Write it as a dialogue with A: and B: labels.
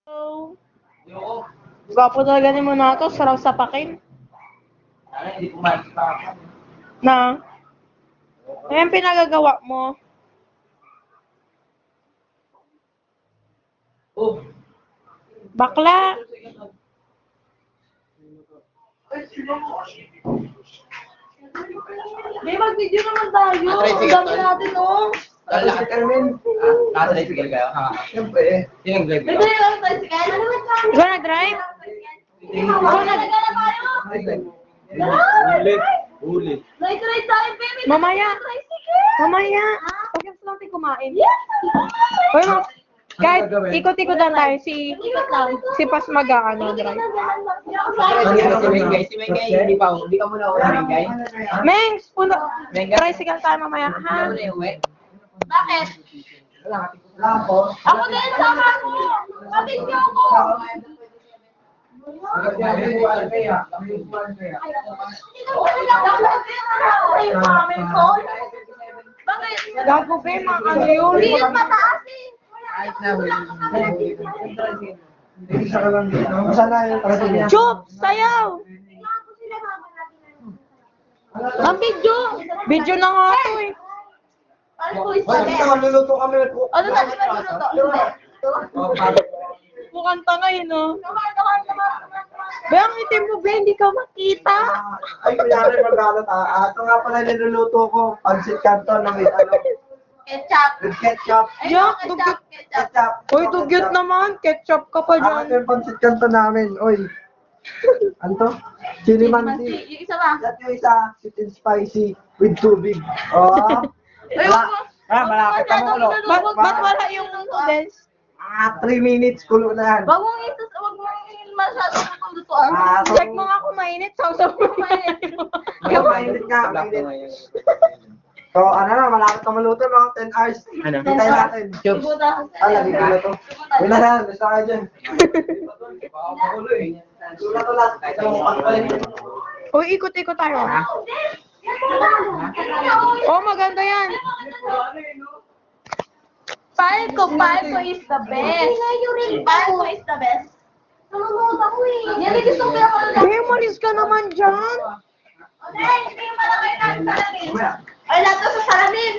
A: So, gwapo talaga ni mo na to, sarap sapakin.
B: Hindi kumain si Papa.
A: Na? Ayan pinagagawa mo.
B: Oh.
A: Bakla. Di, mag-video naman tayo. Ang dami natin, oh.
B: Lalaki ka namin. Tricycle kayo? Siyempre. Sino nag-drive
A: Pwede
B: kayo?
A: lang tricycle. Ikaw nag-drive? Ikaw nag-drive?
B: Ulit.
A: Ride tayo, baby. Mamaya. Mamaya. Pagkas natin kumain. Hoy, kahit ikot-ikotan tayo, si Pas mag-ano, drive.
B: Si Mengay, hindi ka muna uwi, Mengay.
A: Mengs, tricycle tayo mamaya, ha? Bakit? Ako din, sama ko. Kapit niyo ako. Gago ba yung mga ano yun? Hindi yung mataas eh. Chup! Sayaw! Ang video! Video na nga ito eh.
C: Maluluto kami.
A: Ano sabi mo luto? Mukhang tanga yun, no? Ba, ang itim mo, ba? Hindi ka makita.
C: Ay, kunyari mag-alata. Ito nga pala niluluto ko. Pansit canton na may ano.
A: Ketchup.
C: With ketchup.
A: Yak, dugyot.
C: Ketchup.
A: Uy, dugyot naman. Ketchup ka pa
C: Ito
A: dyan.
C: yung pansit canton namin. Uy. Ano to? Chili mansi.
A: Yung isa ba?
C: At yung isa, sweet and spicy with tubig. Oh. Malapit na mo ulo.
A: Ba't wala yung noodles?
C: 3 minutes kulo na yan.
A: Wag mong masyadong lutuan. Check mo nga kung mainit. Sausaw mo mainit.
C: Mainit nga, mainit. So, ano na, malapit na maluto, mga 10 hours.
B: Ano?
C: Hintayin natin. Lagi ko na to. Wala na, basta ka dyan. Tulat-tulat.
A: Uy, ikot-ikot tayo. Oh, maganda yan. Palco is the best. Palco is the best. Nanonood ako eh. Yan, gusto ko ako na. Uy, malis ka naman dyan. Okay, hindi mo malaki na sa salamin. Ay, lahat sa salamin.